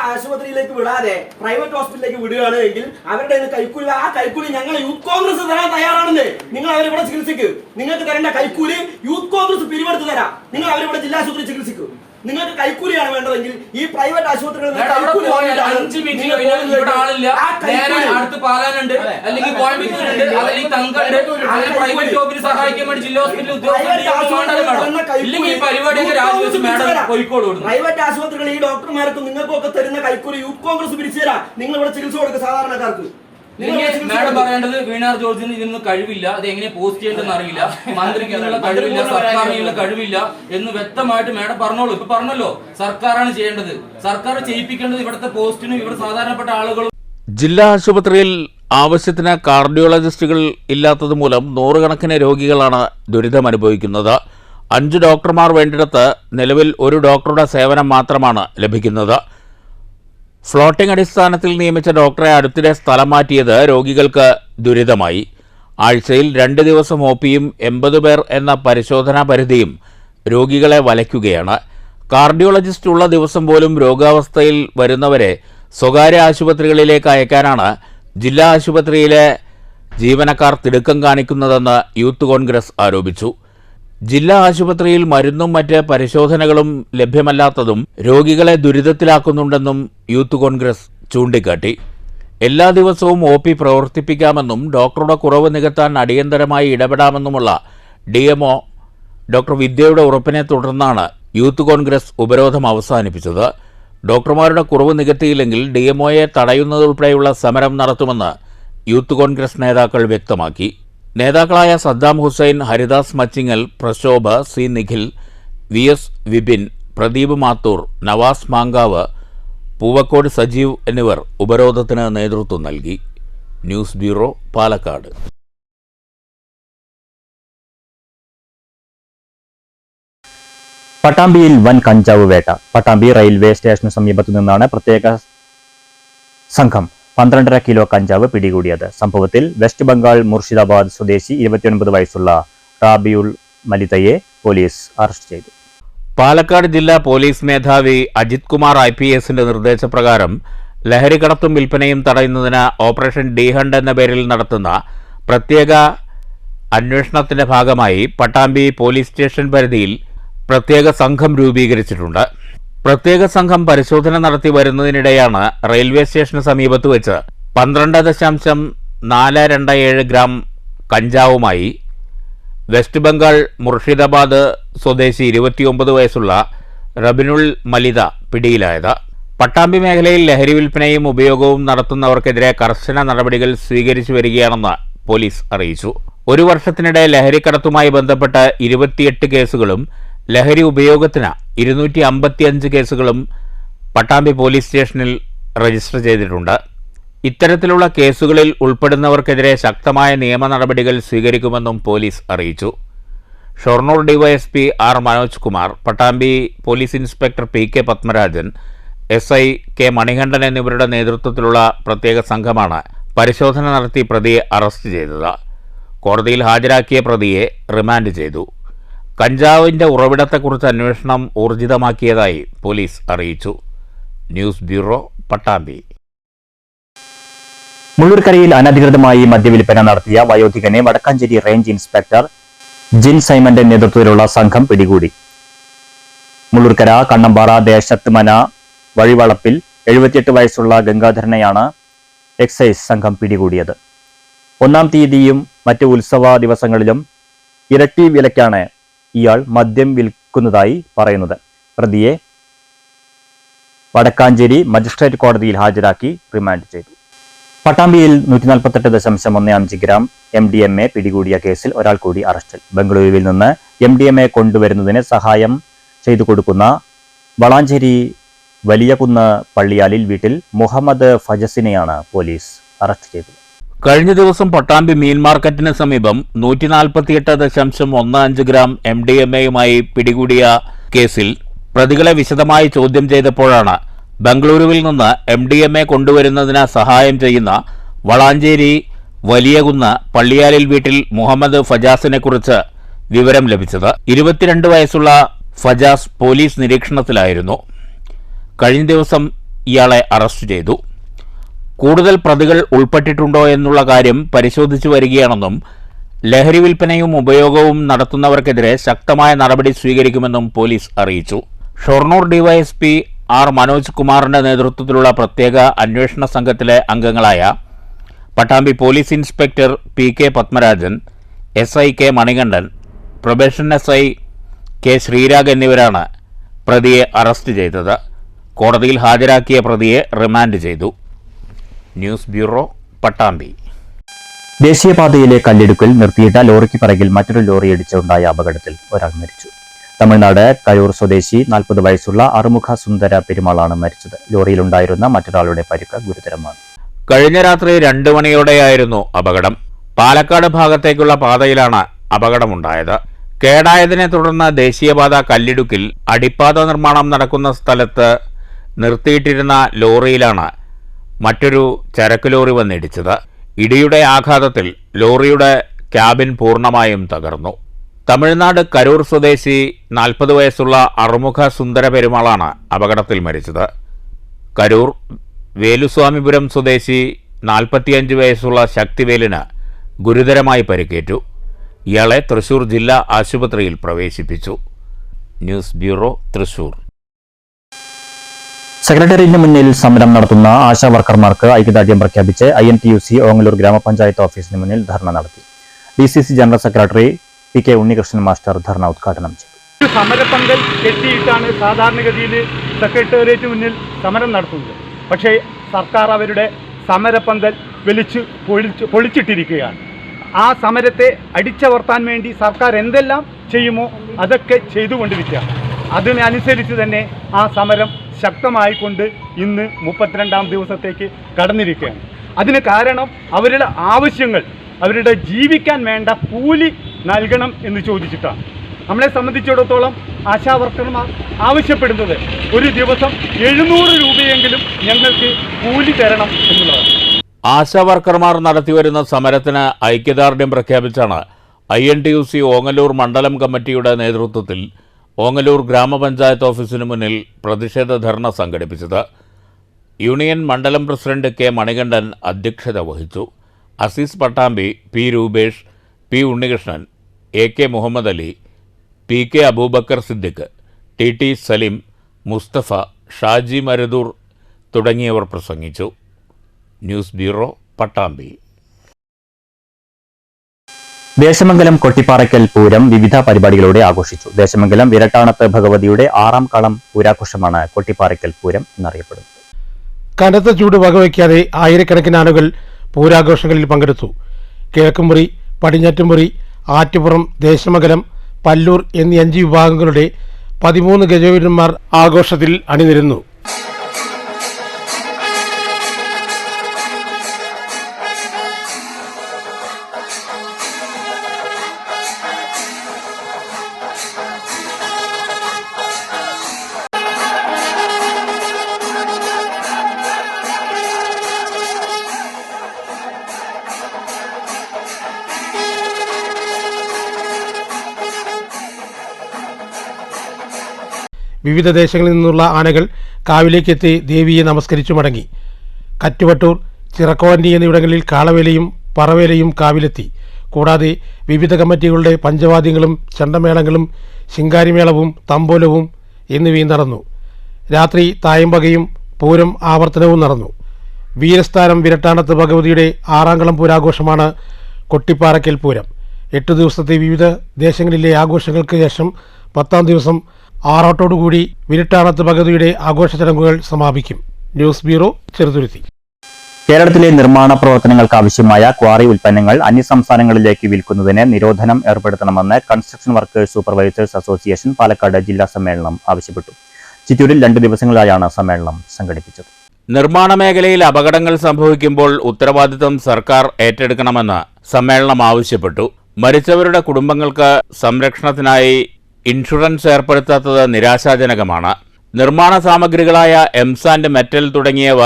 ആശുപത്രിയിലേക്ക് വിടാതെ പ്രൈവറ്റ് ഹോസ്പിറ്റലിലേക്ക് വിടുകയാണ് എങ്കിൽ അവരുടെ കൈക്കൂലി, ആ കൈക്കൂലി ഞങ്ങൾ യൂത്ത് കോൺഗ്രസ് തരാൻ തയ്യാറാണെന്ന്. നിങ്ങൾ അവരിവിടെ ചികിത്സിക്ക്. നിങ്ങൾക്ക് തരേണ്ട കൈക്കൂലി യൂത്ത് കോൺഗ്രസ് പിരിവെടുത്ത് തരാം. നിങ്ങൾ അവരിവിടെ ജില്ലാ ആശുപത്രി ചികിത്സിക്കും. നിങ്ങൾക്ക് കൈക്കൂലിയാണ് വേണ്ടതെങ്കിൽ ഈ പ്രൈവറ്റ് ആശുപത്രികളിൽ പ്രൈവറ്റ് ആശുപത്രികളിൽ ഈ ഡോക്ടർമാർക്കും നിങ്ങൾക്കൊക്കെ തരുന്ന കൈക്കൂലി യൂത്ത് കോൺഗ്രസ് പിരിച്ചു തരാം. നിങ്ങൾ ഇവിടെ ചികിത്സ കൊടുക്കുക സാധാരണക്കാർക്ക്. മാഡം പറയേണ്ടത് വീണാർ ജോർജിന് ഇതിന് കഴിവില്ല, അത് എങ്ങനെ പോസ്റ്റ് ചെയ്യേണ്ടെന്ന് അറിയില്ല, മന്ത്രിക്ക് ഇതിനുള്ള കഴിവില്ല, സർക്കാരിനുള്ള കഴിവില്ല എന്ന് വ്യക്തമായിട്ട് മാഡം പറഞ്ഞോളൂ. ഇപ്പൊ പറഞ്ഞല്ലോ, സർക്കാരാണ് ചെയ്യേണ്ടത്. സർക്കാർ ചെയ്യിപ്പിക്കേണ്ടത് ഇവിടുത്തെ പോസ്റ്റിനും ഇവിടെ സാധാരണപ്പെട്ട ആളുകളും. ജില്ലാ ആശുപത്രിയിൽ ആവശ്യത്തിന് കാർഡിയോളജിസ്റ്റുകൾ ഇല്ലാത്തത് മൂലം 100 കണക്കിന് രോഗികളാണ് ദുരിതമനുഭവിക്കുന്നത്. 5 ഡോക്ടർമാർ വേണ്ടിടത്ത് നിലവിൽ 1 ഡോക്ടറുടെ സേവനം മാത്രമാണ് ലഭിക്കുന്നത്. ഫ്ലോട്ടിംഗ് അടിസ്ഥാനത്തിൽ നിയമിച്ച ഡോക്ടറെ അടുത്തിടെ സ്ഥലം മാറ്റിയത് രോഗികൾക്ക് ദുരിതമായി. ആഴ്ചയിൽ 2 ദിവസം OPയും 80 പേർ എന്ന പരിശോധനാ പരിധിയും രോഗികളെ വലയ്ക്കുകയാണ്. കാർഡിയോളജിസ്റ്റ് ഉള്ള ദിവസം പോലും രോഗാവസ്ഥയിൽ വരുന്നവരെ സ്വകാര്യ ആശുപത്രികളിലേക്ക് അയക്കാനാണ് ജില്ലാ ആശുപത്രിയിലെ ജീവനക്കാർ തിടുക്കം കാണിക്കുന്നതെന്ന് യൂത്ത് കോൺഗ്രസ് ആരോപിച്ചു. ജില്ലാ ആശുപത്രിയിൽ മരുന്നും മറ്റ് പരിശോധനകളും ലഭ്യമല്ലാത്തതും രോഗികളെ ദുരിതത്തിലാക്കുന്നുണ്ടെന്നും യൂത്ത് കോൺഗ്രസ് ചൂണ്ടിക്കാട്ടി. എല്ലാ ദിവസവും OP പ്രവർത്തിപ്പിക്കാമെന്നും ഡോക്ടറുടെ കുറവ് നികത്താൻ അടിയന്തരമായി ഇടപെടാമെന്നുമുള്ള DMO ഡോക്ടർ വിദ്യയുടെ ഉറപ്പിനെ തുടർന്നാണ് യൂത്ത് കോൺഗ്രസ് ഉപരോധം അവസാനിപ്പിച്ചത്. ഡോക്ടർമാരുടെ കുറവ് നികത്തിയില്ലെങ്കിൽ DMOയെ തടയുന്നതുൾപ്പെടെയുള്ള സമരം നടത്തുമെന്ന് യൂത്ത് കോൺഗ്രസ് നേതാക്കൾ വ്യക്തമാക്കി. നേതാക്കളായ Saddam Hussain, Haridas Machingal, Prashobha, C Nikhil, V S Vipin, Pradeep Mathur, Navas Mankavu, Poovakkode Sajeev എന്നിവർ ഉപരോധത്തിന് നേതൃത്വം നൽകി. News bureau, Palakkad. പട്ടാമ്പിയിൽ വൻ കഞ്ചാവ് വേട്ട. പട്ടാമ്പി റെയിൽവേ സ്റ്റേഷന് സമീപത്തു നിന്നാണ് പ്രത്യേക സംഘം 12.5 കിലോ കഞ്ചാവ് പിടികൂടിയത്. സംഭവത്തിൽ വെസ്റ്റ് ബംഗാൾ മുർഷിദാബാദ് സ്വദേശി 29 വയസ്സുള്ള റാബിയുൾ മലിതയെ പോലീസ് അറസ്റ്റ് ചെയ്തു. പാലക്കാട് ജില്ലാ പോലീസ് മേധാവി അജിത് കുമാർ IPSന്റെ നിർദ്ദേശപ്രകാരം ലഹരിക്കടത്തും വിൽപ്പനയും തടയുന്നതിന് ഓപ്പറേഷൻ ഡി ഹണ്ട് എന്ന പേരിൽ നടത്തുന്ന പ്രത്യേക അന്വേഷണത്തിന്റെ ഭാഗമായി പട്ടാമ്പി പോലീസ് സ്റ്റേഷൻ പരിധിയിൽ പ്രത്യേക സംഘം രൂപീകരിച്ചിട്ടുണ്ട്. പ്രത്യേക സംഘം പരിശോധന നടത്തി വരുന്നതിനിടെയാണ് റെയിൽവേ സ്റ്റേഷന് സമീപത്ത് വെച്ച് 12.427 ഗ്രാം കഞ്ചാവുമായി വെസ്റ്റ് ബംഗാൾ മുർഷിദാബാദ് സ്വദേശി 29 വയസ്സുള്ള റബിനുൾ മലിത പിടിയിലായത്. പട്ടാമ്പി മേഖലയിൽ ലഹരി വിൽപ്പനയും ഉപയോഗവും നടത്തുന്നവർക്കെതിരെ കർശന നടപടികൾ സ്വീകരിച്ചു വരികയാണെന്ന് പോലീസ് അറിയിച്ചു. ഒരു വർഷത്തിനിടെ ലഹരിക്കടത്തുമായി ബന്ധപ്പെട്ട് 28 കേസുകളും ലഹരി ഉപയോഗത്തിന് 255 കേസുകളും പട്ടാമ്പി പോലീസ് സ്റ്റേഷനിൽ രജിസ്റ്റർ ചെയ്തിട്ടുണ്ട്. ഇത്തരത്തിലുള്ള കേസുകളിൽ ഉൾപ്പെടുന്നവർക്കെതിരെ ശക്തമായ നിയമ നടപടികൾ സ്വീകരിക്കുമെന്നും പോലീസ് അറിയിച്ചു. Shoranur DYSP R Manoj Kumar, Pattambi police inspector PK Padmarajan, SI K Manikandan എന്നിവരുടെ നേതൃത്വത്തിലുള്ള പ്രത്യേക സംഘമാണ് പരിശോധന നടത്തി പ്രതിയെ അറസ്റ്റ് ചെയ്തത്. കോടതിയിൽ ഹാജരാക്കിയ പ്രതിയെ റിമാൻഡ് ചെയ്തു. കഞ്ചാവിന്റെ ഉറവിടത്തെക്കുറിച്ച് അന്വേഷണം ഊർജിതമാക്കിയതായി പോലീസ് അറിയിച്ചു. News bureau, Pattambi. മുള്ളൂർക്കരയിൽ അനധികൃതമായി മദ്യവിൽപ്പന നടത്തിയ വയോധികനെ വടക്കാഞ്ചേരി റേഞ്ച് ഇൻസ്പെക്ടർ ജിൻ സൈമന്റെ നേതൃത്വത്തിലുള്ള സംഘം പിടികൂടി. മുള്ളൂർക്കര കണ്ണമ്പാറ ദേശത്ത് മന വഴിവളപ്പിൽ 78 വയസ്സുള്ള ഗംഗാധരനെയാണ് എക്സൈസ് സംഘം പിടികൂടിയത്. 1-ാം തീയതിയും മറ്റ് ഉത്സവ ദിവസങ്ങളിലും ഇരട്ടി വിലയ്ക്കാണ് ഇയാൾ മദ്യം വിൽക്കുന്നതായി പറയുന്നത്. പ്രതിയെ വടക്കാഞ്ചേരി മജിസ്ട്രേറ്റ് കോടതിയിൽ ഹാജരാക്കി റിമാൻഡ് ചെയ്തു. പട്ടാമ്പിയിൽ 148.15 ഗ്രാം MDMA പിടികൂടിയ കേസിൽ ഒരാൾ കൂടി അറസ്റ്റിൽ. ബംഗളൂരുവിൽ നിന്ന് MDMA കൊണ്ടുവരുന്നതിന് സഹായം ചെയ്തു കൊടുക്കുന്ന വളാഞ്ചേരി വലിയകുന്ന് പള്ളിയാലിൽ വീട്ടിൽ മുഹമ്മദ് ഫജസിനെയാണ് പോലീസ് അറസ്റ്റ് ചെയ്തത്. കഴിഞ്ഞ ദിവസം പട്ടാമ്പി മീൻ മാർക്കറ്റിന് സമീപം 148.15 ഗ്രാം MDMAയുമായി പിടികൂടിയ കേസിൽ പ്രതികളെ വിശദമായി ചോദ്യം ചെയ്തപ്പോഴാണ് ബംഗളൂരുവിൽ നിന്ന് MDMA കൊണ്ടുവരുന്നതിന് സഹായം ചെയ്യുന്ന വളാഞ്ചേരി വലിയകുന്ന് പള്ളിയാലിൽ വീട്ടിൽ മുഹമ്മദ് ഫജാസിനെക്കുറിച്ച് വിവരം ലഭിച്ചത്. 22 വയസ്സുള്ള ഫജാസ് പോലീസ് നിരീക്ഷണത്തിലായിരുന്നു. കഴിഞ്ഞ ദിവസം ഇയാളെ അറസ്റ്റ് ചെയ്തു. കൂടുതൽ പ്രതികൾ ഉൾപ്പെട്ടിട്ടുണ്ടോ എന്നുള്ള കാര്യം പരിശോധിച്ചു വരികയാണെന്നും ലഹരി വിൽപ്പനയും ഉപയോഗവും നടത്തുന്നവർക്കെതിരെ ശക്തമായ നടപടി സ്വീകരിക്കുമെന്നും പോലീസ് അറിയിച്ചു. ഷൊർണൂർ DYSP R മനോജ് കുമാറിന്റെ നേതൃത്വത്തിലുള്ള പ്രത്യേക അന്വേഷണ സംഘത്തിലെ അംഗങ്ങളായ Pattambi police inspector PK Padmarajan, SI K Manikandan, probation SI K Sreerag എന്നിവരാണ് പ്രതിയെ അറസ്റ്റ് ചെയ്തത്. കോടതിയിൽ ഹാജരാക്കിയ പ്രതിയെ റിമാൻഡ് ചെയ്തു. News bureau, Pattambi. ദേശീയപാതയിലെ കല്ലിടുക്കിൽ നിർത്തിയിട്ട ലോറിക്ക് പിറകിൽ മറ്റൊരു ലോറി ഇടിച്ചുണ്ടായ അപകടത്തിൽ ഒരാൾ മരിച്ചു. തമിഴ്നാട് കരൂർ സ്വദേശി 40 വയസ്സുള്ള അറുമുഖ സുന്ദര പെരുമാളാണ് മരിച്ചത്. ലോറിയിലുണ്ടായിരുന്ന മറ്റൊരാളുടെ പരിക്ക് ഗുരുതരമാണ്. കഴിഞ്ഞ രാത്രി 2 മണിയോടെയായിരുന്നു അപകടം. പാലക്കാട് ഭാഗത്തേക്കുള്ള പാതയിലാണ് അപകടമുണ്ടായത്. കേടായതിനെ തുടർന്ന് ദേശീയപാത കല്ലിടുക്കിൽ അടിപ്പാത നിർമ്മാണം നടക്കുന്ന സ്ഥലത്ത് നിർത്തിയിട്ടിരുന്ന ലോറിയിലാണ് മറ്റൊരു ചരക്ക് ലോറി വന്നിടിച്ചത്. ഇടിയുടെ ആഘാതത്തിൽ ലോറിയുടെ ക്യാബിൻ പൂർണ്ണമായും തകർന്നു. തമിഴ്നാട് കരൂർ സ്വദേശി 40 വയസ്സുള്ള അറുമുഖ സുന്ദര പെരുമാളാണ് അപകടത്തിൽ മരിച്ചത്. കരൂർ വേലുസ്വാമിപുരം സ്വദേശി 45 വയസ്സുള്ള ശക്തിവേലിന് ഗുരുതരമായി പരിക്കേറ്റു. ഇയാളെ തൃശൂർ ജില്ലാ ആശുപത്രിയിൽ പ്രവേശിപ്പിച്ചു. News bureau, Thrissur. സെക്രട്ടേറിയറ്റിന് മുന്നിൽ സമരം നടത്തുന്ന ആശാ വർക്കർമാർക്ക് ഐക്യദാർഢ്യം പ്രഖ്യാപിച്ച് INTUC ഓങ്ങല്ലൂർ ഗ്രാമപഞ്ചായത്ത് ഓഫീസിന് മുന്നിൽ ധർണ നടത്തി. DCC general secretary PK Unnikrishnan master dharna ഉദ്ഘാടനം ചെയ്തു. സമരപ്പന്തൽ കെട്ടിയിട്ടാണ് സാധാരണഗതിയിൽ സെക്രട്ടേറിയറ്റ് മുന്നിൽ സമരം നടത്തുന്നത്. പക്ഷേ സർക്കാർ അവരുടെ സമരപ്പന്തൽ പൊളിച്ചിട്ടിരിക്കുകയാണ്. ആ സമരത്തെ അടിച്ചമർത്താൻ വേണ്ടി സർക്കാർ എന്തെല്ലാം ചെയ്യുമോ അതൊക്കെ ചെയ്തുകൊണ്ടിരിക്കുകയാണ്. അതിനനുസരിച്ച് തന്നെ ആ സമരം ശക്തമായിക്കൊണ്ട് ഇന്ന് 32ാം ദിവസത്തേക്ക് കടന്നിരിക്കുകയാണ്. അതിന് കാരണം അവരുടെ ആവശ്യങ്ങൾ, അവരുടെ ജീവിക്കാൻ വേണ്ട കൂലി നൽകണം എന്ന് ചോദിച്ചിട്ടാണ്. നമ്മളെ സംബന്ധിച്ചിടത്തോളം ആശാവർക്കർമാർ ആവശ്യപ്പെടുന്നത് ഒരു ദിവസം 700 രൂപയെങ്കിലും ഞങ്ങൾക്ക് കൂലി തരണം എന്നുള്ളതാണ്. ആശാവർക്കർമാർ നടത്തിവരുന്ന സമരത്തിന് ഐക്യദാർഢ്യം പ്രഖ്യാപിച്ചാണ് INTUC ഓങ്ങല്ലൂർ മണ്ഡലം കമ്മിറ്റിയുടെ നേതൃത്വത്തിൽ ഓങ്ങല്ലൂർ ഗ്രാമപഞ്ചായത്ത് ഓഫീസിന് മുന്നിൽ പ്രതിഷേധ ധർണ സംഘടിപ്പിച്ചത്. യൂണിയൻ മണ്ഡലം പ്രസിഡന്റ് K മണികണ്ഠൻ അധ്യക്ഷത വഹിച്ചു. Azeez Pattambi, P Rupesh, P Unnikrishnan, AK Muhammad Ali, PK Abubakar Siddique, TT Salim, Mustafa, Shaji Marudur തുടങ്ങിയവർ പ്രസംഗിച്ചു. News bureau, Pattambi. ദേശമംഗലം കൊട്ടിപ്പാറയ്ക്കൽ പൂരം വിവിധ പരിപാടികളോടെ ആഘോഷിച്ചു. ദേശമംഗലം വിരട്ടാണത്ത് ഭഗവതിയുടെ 6ാം കളം പൂരാഘോഷമാണ് കൊട്ടിപ്പാറയ്ക്കൽ പൂരം എന്നറിയപ്പെടുന്നത്. കനത്ത ചൂട് വകവയ്ക്കാതെ ആയിരക്കണക്കിന് ആളുകൾ പൂരാഘോഷങ്ങളിൽ പങ്കെടുത്തു. കിഴക്കുമുറി, പടിഞ്ഞാറ്റുമുറി, ആറ്റുപുറം, ദേശമംഗലം, പല്ലൂർ എന്നീ 5 വിഭാഗങ്ങളുടെ 13 ഗജവീരന്മാർ ആഘോഷത്തിൽ അണിനിരന്നു. വിവിധ ദേശങ്ങളിൽ നിന്നുള്ള ആനകൾ കാവിലേക്കെത്തി ദേവിയെ നമസ്കരിച്ചു മടങ്ങി. കറ്റുവട്ടൂർ, ചിറക്കോവന്റി എന്നിവിടങ്ങളിൽ കാളവേലയും പറവേലയും കാവിലെത്തി. കൂടാതെ വിവിധ കമ്മിറ്റികളുടെ പഞ്ചവാദ്യങ്ങളും ചെണ്ടമേളങ്ങളും ശിങ്കാരിമേളവും തമ്പോലവും എന്നിവയും നടന്നു. രാത്രി തായമ്പകയും പൂരം ആവർത്തനവും നടന്നു. വീരസ്ഥാനം വിരട്ടാണത്ത് ഭഗവതിയുടെ 6ാം കളം പൂരാഘോഷമാണ് കൊട്ടിപ്പാറയ്ക്കൽ പൂരം. 8 ദിവസത്തെ വിവിധ ദേശങ്ങളിലെ ആഘോഷങ്ങൾക്ക് ശേഷം 10ാം ദിവസം ആറാട്ടോടുകൂടി വിരട്ടാണത്ത് ഭഗവതിയുടെ ആഘോഷ ചടങ്ങുകൾ സമാപിക്കും. News bureau, Cheruthuruthy. കേരളത്തിലെ നിർമ്മാണ പ്രവർത്തനങ്ങൾക്ക് ആവശ്യമായ ക്വാറി ഉൽപ്പന്നങ്ങൾ അന്യസംസ്ഥാനങ്ങളിലേക്ക് വിൽക്കുന്നതിന് നിരോധനം ഏർപ്പെടുത്തണമെന്ന് construction workers supervisors association Palakkad ജില്ലാ സമ്മേളനം ആവശ്യപ്പെട്ടു. ചിറ്റൂരിൽ 2 ദിവസങ്ങളിലായാണ് സമ്മേളനം സംഘടിപ്പിച്ചത്. നിർമ്മാണ മേഖലയിൽ അപകടങ്ങൾ സംഭവിക്കുമ്പോൾ ഉത്തരവാദിത്തം സർക്കാർ ഏറ്റെടുക്കണമെന്ന് സമ്മേളനം ആവശ്യപ്പെട്ടു. മരിച്ചവരുടെ കുടുംബങ്ങൾക്ക് സംരക്ഷണത്തിനായി ഇൻഷുറൻസ് ഏർപ്പെടുത്താത്തത് നിരാശാജനകമാണ്. നിർമ്മാണ സാമഗ്രികളായ എംസാൻഡ്, മെറ്റൽ തുടങ്ങിയവ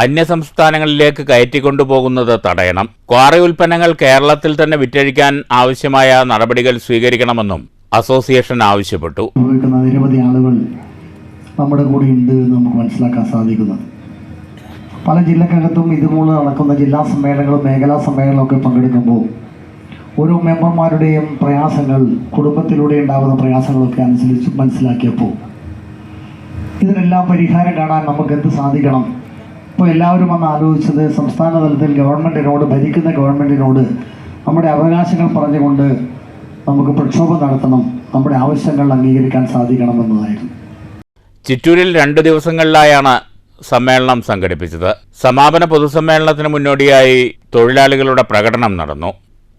അന്യസംസ്ഥാനങ്ങളിലേക്ക് കയറ്റിക്കൊണ്ടുപോകുന്നത് തടയണം. ക്വാറി ഉൽപ്പന്നങ്ങൾ കേരളത്തിൽ തന്നെ വിറ്റഴിക്കാൻ ആവശ്യമായ നടപടികൾ സ്വീകരിക്കണമെന്നും അസോസിയേഷൻ ആവശ്യപ്പെട്ടു. നിരവധി ആളുകൾ നമ്മുടെ കൂടെ ഉണ്ട് എന്ന് നമുക്ക് മനസ്സിലാക്കാൻ സാധിക്കുന്നത്. പല ജില്ലക്കകത്തും ഇതുപോലെ നടക്കുന്ന ജില്ലാ സമ്മേളനങ്ങളും മേഖലാ സമ്മേളനങ്ങളും ഒക്കെ പങ്കെടുക്കുമ്പോൾ ഓരോ മെമ്പർമാരുടെയും പ്രയാസങ്ങൾ, കുടുംബത്തിലൂടെ ഉണ്ടാകുന്ന പ്രയാസങ്ങളൊക്കെ അനുസരിച്ച് മനസ്സിലാക്കിയപ്പോൾ ഇതിനെല്ലാം പരിഹാരം കാണാൻ നമുക്ക് എന്ത് സാധിക്കണം? ഇപ്പോൾ എല്ലാവരും വന്ന് ആലോചിച്ചത് സംസ്ഥാന തലത്തിൽ ഗവൺമെൻറ്റിനോട്, ഭരിക്കുന്ന ഗവൺമെൻറ്റിനോട് നമ്മുടെ അവകാശങ്ങൾ പറഞ്ഞുകൊണ്ട് നമുക്ക് പ്രക്ഷോഭം നടത്തണം, നമ്മുടെ ആവശ്യങ്ങൾ അംഗീകരിക്കാൻ സാധിക്കണമെന്നതായിരുന്നു. ചിറ്റൂരിൽ 2 ദിവസങ്ങളിലായാണ് സമ്മേളനം സംഘടിപ്പിച്ചത്. സമാപന പൊതുസമ്മേളനത്തിന് മുന്നോടിയായി തൊഴിലാളികളുടെ പ്രകടനം നടന്നു.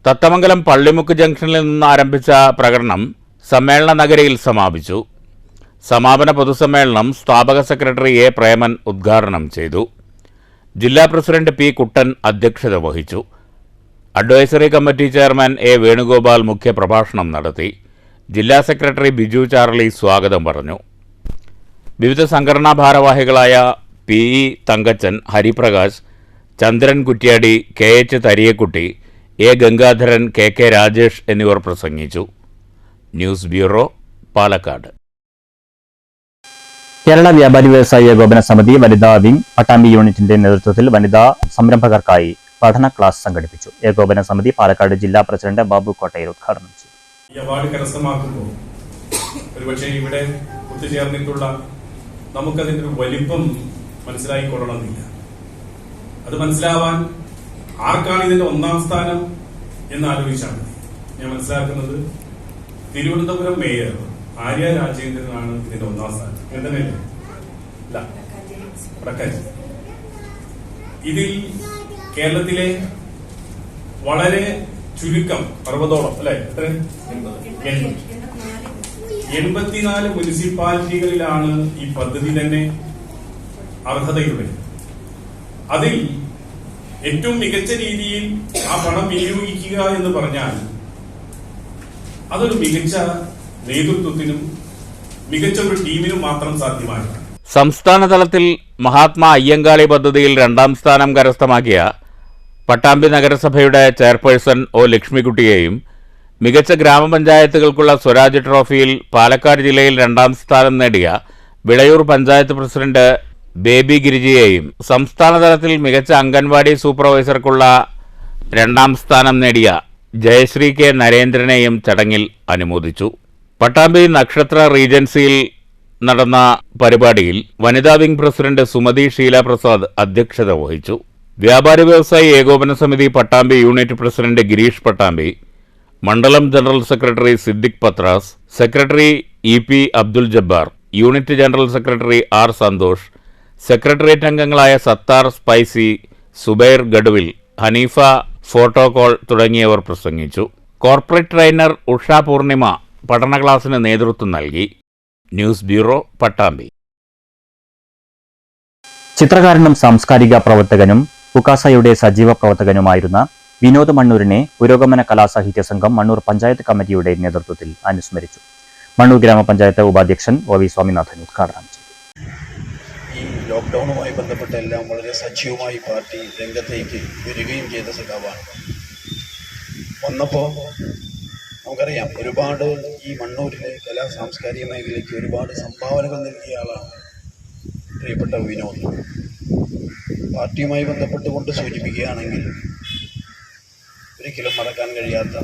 തത്തമംഗലം പള്ളിമുക്ക് ജംഗ്ഷനിൽ നിന്ന് ആരംഭിച്ച പ്രകടനം സമ്മേളന നഗരിയിൽ സമാപിച്ചു. സമാപന പൊതുസമ്മേളനം സ്ഥാപക സെക്രട്ടറി A പ്രേമൻ ഉദ്ഘാടനം ചെയ്തു. ജില്ലാ പ്രസിഡന്റ് P കുട്ടൻ അധ്യക്ഷത വഹിച്ചു. Advisory committee chairman A Venugopal മുഖ്യപ്രഭാഷണം നടത്തി. ജില്ലാ സെക്രട്ടറി ബിജു ചാർലി സ്വാഗതം പറഞ്ഞു. വിവിധ സംഘടനാ ഭാരവാഹികളായ PE Thankachan, Hariprakash, Chandran Kuttiadi, KH Thariyakutty, A Gangadharan, KK Rajesh എന്നിവർ പ്രസംഗിച്ചു. News bureau, Palakkad. കേരള വ്യാപാരി വ്യവസായ ഏകോപന സമിതി വനിതാ വിംഗ് പട്ടാമ്പി യൂണിറ്റിന്റെ നേതൃത്വത്തിൽ വനിതാ സംരംഭകർക്കായി പഠന ക്ലാസ് സംഘടിപ്പിച്ചു. ഏകോപന സമിതി പാലക്കാട് ജില്ലാ പ്രസിഡന്റ് ബാബു കോട്ടയിൽ ഉദ്ഘാടനം ചെയ്തു. ഈ അവാർഡ് കരസ്ഥമാക്കുമ്പോൾ ഒരുപക്ഷെ ഇവിടെ ഒത്തുചേർന്നിട്ടുള്ള നമുക്കതിൻ്റെ ഒരു വലിപ്പം മനസ്സിലായിക്കൊള്ളണമെന്നില്ല. അത് മനസ്സിലാവാൻ ആർക്കാണ് ഇതിന്റെ 1ാം സ്ഥാനം എന്ന് ആലോചിച്ചാൽ മതി. ഞാൻ മനസ്സിലാക്കുന്നത് തിരുവനന്തപുരം മേയർ ആര്യ രാജേന്ദ്രനാണ് ഇതിന്റെ 1ാം സ്ഥാനം. എന്തിനല്ലേ? അല്ല, വടക്കാഞ്ചേരി. ഇതിൽ കേരളത്തിലെ വളരെ ചുരുക്കം 60ഓളം അല്ലെ, എത്ര 84 മുനിസിപ്പാലിറ്റികളിലാണ് ഈ പദ്ധതി തന്നെ അർഹതയുള്ളത്. അതിൽ ഏറ്റവും മികച്ച രീതിയിൽ ആ പണം വിനിയോഗിക്കുക എന്ന് പറഞ്ഞാൽ അതൊരു മികച്ച നേതൃത്വത്തിനും മികച്ച ഒരു ടീമിനും മാത്രം സാധ്യമാണ്. സംസ്ഥാന തലത്തിൽ മഹാത്മാ അയ്യങ്കാളി പദ്ധതിയിൽ 2ാം സ്ഥാനം കരസ്ഥമാക്കിയ പട്ടാമ്പി നഗരസഭയുടെ ചെയർപേഴ്സൺ ഒ ലക്ഷ്മിക്കുട്ടിയെയും മികച്ച ഗ്രാമപഞ്ചായത്തുകൾക്കുള്ള സ്വരാജ് ട്രോഫിയിൽ പാലക്കാട് ജില്ലയിൽ 2ാം സ്ഥാനം നേടിയ വിളയൂർ പഞ്ചായത്ത് പ്രസിഡന്റ് ബേബി ഗിരിജിയെയും സംസ്ഥാന തലത്തിൽ മികച്ച അംഗൻവാടി സൂപ്പർവൈസർക്കുള്ള 2ാം സ്ഥാനം നേടിയ ജയശ്രീ കെ നരേന്ദ്രനെയും ചടങ്ങിൽ അനുമോദിച്ചു. പട്ടാമ്പി നക്ഷത്ര റീജൻസിയിൽ നടന്ന പരിപാടിയിൽ വനിതാ വിംഗ് പ്രസിഡന്റ് സുമതി ഷീല പ്രസാദ് അധ്യക്ഷത വഹിച്ചു. വ്യാപാരി വ്യവസായി ഏകോപന സമിതി പട്ടാമ്പി യൂണിറ്റ് പ്രസിഡന്റ് ഗിരീഷ് പട്ടാമ്പി, മണ്ഡലം general secretary Siddique Pathras, secretary EP Abdul Jabbar, unit general secretary R Santhosh, secretariat അംഗങ്ങളായ സത്താർ സ്പൈസി, സുബൈർ ഗഡുവിൽ, ഹനീഫ ഫോട്ടോകോൾ തുടങ്ങിയവർ പ്രസംഗിച്ചു. കോർപ്പറേറ്റ് ട്രെയിനർ ഉഷ പൂർണിമ പഠന ക്ലാസിന് നേതൃത്വം നൽകി. News bureau, Pattambi. ചിത്രകാരനും സാംസ്കാരിക പ്രവർത്തകനും പുകാസയുടെ സജീവ പ്രവർത്തകനുമായിരുന്ന വിനോദ് മണ്ണൂരിനെ പുരോഗമന കലാസാഹിത്യ സംഘം മണ്ണൂർ പഞ്ചായത്ത് കമ്മിറ്റിയുടെ നേതൃത്വത്തിൽ അനുസ്മരിച്ചു. മണ്ണൂർ ഗ്രാമപഞ്ചായത്ത് ഉപാധ്യക്ഷൻ OV സ്വാമിനാഥൻ ഉദ്ഘാടനം ചെയ്തു. ഈ ലോക്ക്ഡൗണുമായി ബന്ധപ്പെട്ട എല്ലാം വളരെ സജീവമായി പാർട്ടി രംഗത്തേക്ക് വരികയും ചെയ്ത സഖാവാണ്. വന്നപ്പോൾ നമുക്കറിയാം, ഒരുപാട് ഈ മണ്ണൂരിലെ കലാ സാംസ്കാരിക മേഖലയ്ക്ക് ഒരുപാട് സംഭാവനകൾ നൽകിയ ആളാണ് പ്രിയപ്പെട്ട വിനോദ്. പാർട്ടിയുമായി ബന്ധപ്പെട്ടുകൊണ്ട് സൂചിപ്പിക്കുകയാണെങ്കിൽ ഒരിക്കലും മറക്കാൻ കഴിയാത്ത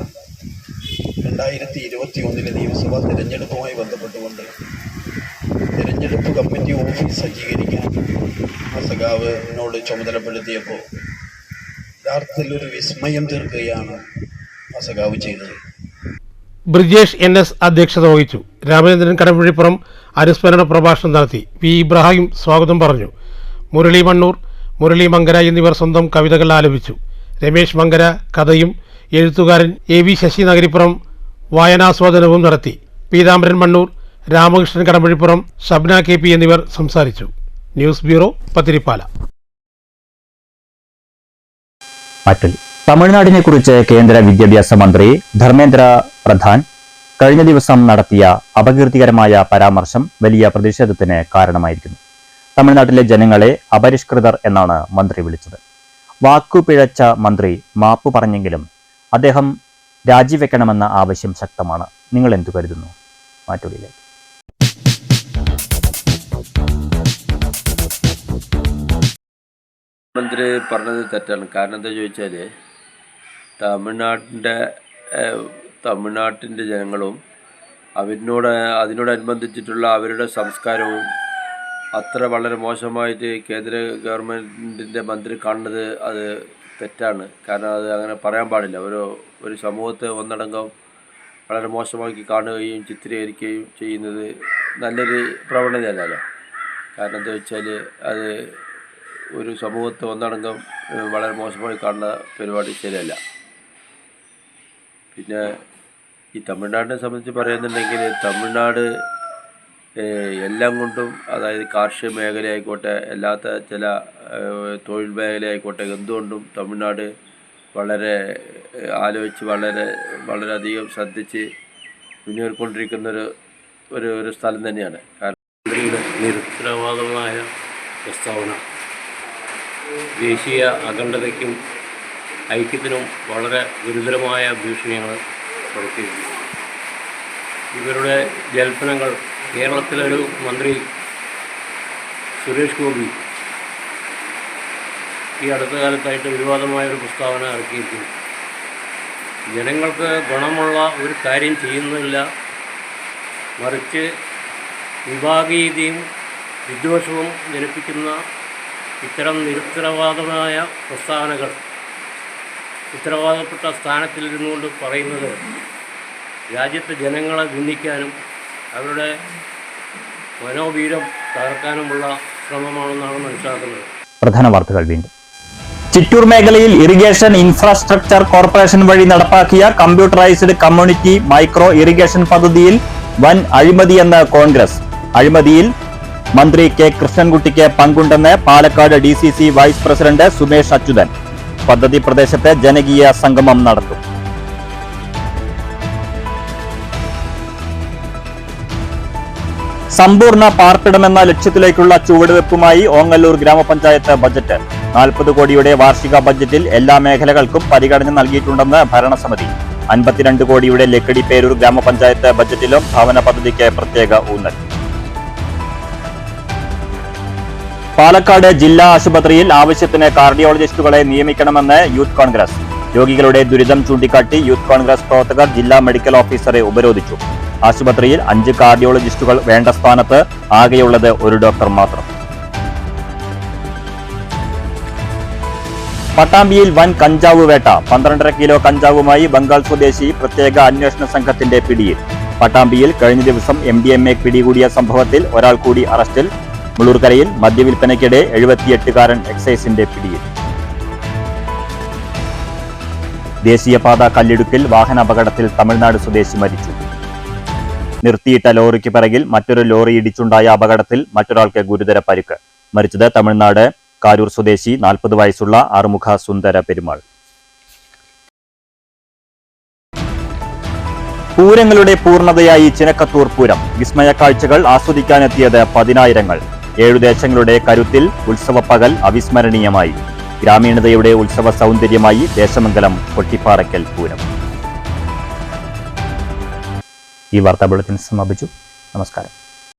2021 നിയമസഭാ തിരഞ്ഞെടുപ്പുമായി ബന്ധപ്പെട്ടുകൊണ്ട് തിരഞ്ഞെടുപ്പ് കമ്മിറ്റി ഓഫീസ് സജ്ജീകരിക്കാൻ ആ സഖാവ് എന്നോട് ചുമതലപ്പെടുത്തിയപ്പോൾ യഥാർത്ഥത്തിൽ ഒരു വിസ്മയം തീർക്കുകയാണ് ആ സഖാവ് ചെയ്തത്. ബ്രിജേഷ് NS അധ്യക്ഷത വഹിച്ചു. രാമചന്ദ്രൻ കടമ്പഴിപ്പുറം അനുസ്മരണ പ്രഭാഷണം നടത്തി. P ഇബ്രാഹിം സ്വാഗതം പറഞ്ഞു. മുരളി മണ്ണൂർ, മുരളി മങ്കര എന്നിവർ സ്വന്തം കവിതകൾ ആലപിച്ചു. രമേശ് മങ്കര കഥയും എഴുത്തുകാരൻ AV ശശി നഗരിപ്പുറം വായനാസ്വാദനവും നടത്തി. പീതാംബരൻ മണ്ണൂർ, രാമകൃഷ്ണൻ കടമ്പഴിപ്പുറം, ഷബ്ന KP എന്നിവർ സംസാരിച്ചു. News bureau, Pathirippala. തമിഴ്നാടിനെ കുറിച്ച് കേന്ദ്ര വിദ്യാഭ്യാസ മന്ത്രി ധർമ്മേന്ദ്ര പ്രധാൻ കഴിഞ്ഞ ദിവസം നടത്തിയ അപകീർത്തികരമായ പരാമർശം വലിയ പ്രതിഷേധത്തിന് കാരണമായിരിക്കുന്നു. തമിഴ്നാട്ടിലെ ജനങ്ങളെ അപരിഷ്കൃതർ എന്നാണ് മന്ത്രി വിളിച്ചത്. വാക്കുപിഴച്ച മന്ത്രി മാപ്പു പറഞ്ഞെങ്കിലും അദ്ദേഹം രാജിവെക്കണമെന്ന ആവശ്യം ശക്തമാണ്. നിങ്ങൾ എന്തു കരുതുന്നു? മാറ്റൊലിയിലേക്ക്. മന്ത്രി പറഞ്ഞത് തെറ്റാണ്. കാരണം എന്താ ചോദിച്ചാൽ തമിഴ്നാട്ടിൻ്റെ ജനങ്ങളും അതിനോടനുബന്ധിച്ചിട്ടുള്ള അവരുടെ സംസ്കാരവും അത്ര വളരെ മോശമായിട്ട് കേന്ദ്ര ഗവൺമെൻറ്റിൻ്റെ മന്ത്രി കാണുന്നത് അത് തെറ്റാണ്. കാരണം അത് അങ്ങനെ പറയാൻ പാടില്ല. ഒരു സമൂഹത്തെ ഒന്നടങ്കം വളരെ മോശമാക്കി കാണുകയും ചിത്രീകരിക്കുകയും ചെയ്യുന്നത് നല്ലൊരു പ്രവണതയല്ലല്ലോ. കാരണം എന്താ വെച്ചാൽ അത് ഒരു സമൂഹത്തെ ഒന്നടങ്കം വളരെ മോശമായി കാണുന്ന പരിപാടി ശരിയല്ല. പിന്നെ ഈ തമിഴ്നാടിനെ സംബന്ധിച്ച് പറയുന്നുണ്ടെങ്കിൽ തമിഴ്നാട് എല്ലാം കൊണ്ടും, അതായത് കാർഷിക മേഖലയായിക്കോട്ടെ, അല്ലാത്ത ചില തൊഴിൽ മേഖലയായിക്കോട്ടെ, എന്തുകൊണ്ടും തമിഴ്നാട് വളരെ ആലോചിച്ച് വളരെയധികം ശ്രദ്ധിച്ച് മുന്നേറിക്കൊണ്ടിരിക്കുന്ന ഒരു സ്ഥലം തന്നെയാണ്. കാരണം നിരുത്തരവാദമായ പ്രസ്താവന ദേശീയ അഖണ്ഡതയ്ക്കും ഐക്യത്തിനും വളരെ ഗുരുതരമായ ഭീഷണിയാണ് നടത്തിയിരിക്കുന്നത്. ഇവരുടെ ജൽപ്പനങ്ങൾ കേരളത്തിലൊരു മന്ത്രി സുരേഷ് ഗോപി ഈ അടുത്ത കാലത്തായിട്ട് വിവാദമായൊരു പ്രസ്താവന ഇറക്കിയിരിക്കുന്നു. ജനങ്ങൾക്ക് ഗുണമുള്ള ഒരു കാര്യം ചെയ്യുന്നില്ല, മറിച്ച് വിഭാഗീയതയും വിദ്വേഷവും ജനിപ്പിക്കുന്ന ഇത്തരം നിരുത്തരവാദമായ പ്രസ്താവനകൾ ഉത്തരവാദപ്പെട്ട സ്ഥാനത്തിലിരുന്നുകൊണ്ട് പറയുന്നത് രാജ്യത്തെ ജനങ്ങളെ നിന്ദിക്കാനും അവരുടെ മനോവീര്യം തകർക്കാനുമുള്ള ശ്രമമാണെന്നാണ് മനസ്സിലാക്കുന്നത്. പ്രധാന വാർത്തകൾ വീണ്ടും. ചിറ്റൂർ മേഖലയിൽ ഇറിഗേഷൻ ഇൻഫ്രാസ്ട്രക്ചർ കോർപ്പറേഷൻ വഴി നടപ്പാക്കിയ കമ്പ്യൂട്ടറൈസ്ഡ് കമ്മ്യൂണിറ്റി മൈക്രോ ഇറിഗേഷൻ പദ്ധതിയിൽ വൻ അഴിമതിയെന്ന് കോൺഗ്രസ്. അഴിമതിയിൽ മന്ത്രി കെ കൃഷ്ണൻകുട്ടിക്ക് പങ്കുണ്ടെന്ന് Palakkad DCC vice president Sumesh Achuthan. പദ്ധതി പ്രദേശത്ത് ജനകീയ സംഗമം നടത്തും. സമ്പൂർണ്ണ പാർപ്പിടമെന്ന ലക്ഷ്യത്തിലേക്കുള്ള ചുവടുവെപ്പുമായി ഓങ്ങല്ലൂർ ഗ്രാമപഞ്ചായത്ത് ബജറ്റ്. 40 കോടിയുടെ വാർഷിക ബജറ്റിൽ എല്ലാ മേഖലകൾക്കും പരിഗണന നൽകിയിട്ടുണ്ടെന്ന് ഭരണസമിതി. 52 കോടിയുടെ ലക്കിടി പേരൂർ ഗ്രാമപഞ്ചായത്ത് ബജറ്റിലും ഭവന പദ്ധതിക്ക് പ്രത്യേക ഊന്നൽ. പാലക്കാട് ജില്ലാ ആശുപത്രിയിൽ ആവശ്യത്തിന് കാർഡിയോളജിസ്റ്റുകളെ നിയമിക്കണമെന്ന് യൂത്ത് കോൺഗ്രസ്. രോഗികളുടെ ദുരിതം ചൂണ്ടിക്കാട്ടി യൂത്ത് കോൺഗ്രസ് പ്രവർത്തകർ ജില്ലാ മെഡിക്കൽ ഓഫീസറെ ഉപരോധിച്ചു. ആശുപത്രിയിൽ 5 കാർഡിയോളജിസ്റ്റുകൾ വേണ്ട സ്ഥാനത്ത് ആകെയുള്ളത് ഒരു ഡോക്ടർ മാത്രം. പട്ടാമ്പിയിൽ വൻ കഞ്ചാവ് വേട്ട. 12.5 കിലോ കഞ്ചാവുമായി ബംഗാൾ സ്വദേശി പ്രത്യേക അന്വേഷണ സംഘത്തിന്റെ പിടിയിൽ. പട്ടാമ്പിയിൽ കഴിഞ്ഞ ദിവസം MDMA പിടികൂടിയ സംഭവത്തിൽ ഒരാൾ കൂടി അറസ്റ്റിൽ. മുള്ളൂർക്കരയിൽ മദ്യവിൽപ്പനയ്ക്കിടെ 78കാരൻ എക്സൈസിന്റെ പിടിയിൽ. ദേശീയപാത കല്ലിടുക്കിൽ വാഹനാപകടത്തിൽ തമിഴ്നാട് സ്വദേശി മരിച്ചു. നിർത്തിയിട്ട ലോറിക്ക് പിറകിൽ മറ്റൊരു ലോറി ഇടിച്ചുണ്ടായ അപകടത്തിൽ മറ്റൊരാൾക്ക് ഗുരുതര പരിക്ക്. മരിച്ചത് തമിഴ്നാട് കാരൂർ സ്വദേശി 40 വയസ്സുള്ള ആറുമുഖ സുന്ദര പെരുമാൾ. പൂരങ്ങളുടെ പൂർണ്ണതയായി ചിനക്കത്തൂർ പൂരം. വിസ്മയ കാഴ്ചകൾ ആസ്വദിക്കാനെത്തിയത് 10,000-ങ്ങൾ. 7 ദേശങ്ങളുടെ കരുത്തിൽ ഉത്സവപ്പകൽ അവിസ്മരണീയമായി. ഗ്രാമീണതയുടെ ഉത്സവ സൗന്ദര്യമായി ദേശമംഗലം കൊട്ടിപ്പാറയ്ക്കൽ പൂരം. ഈ വാർത്താ ബുള്ളറ്റിൻ സമാപിച്ചു. നമസ്കാരം.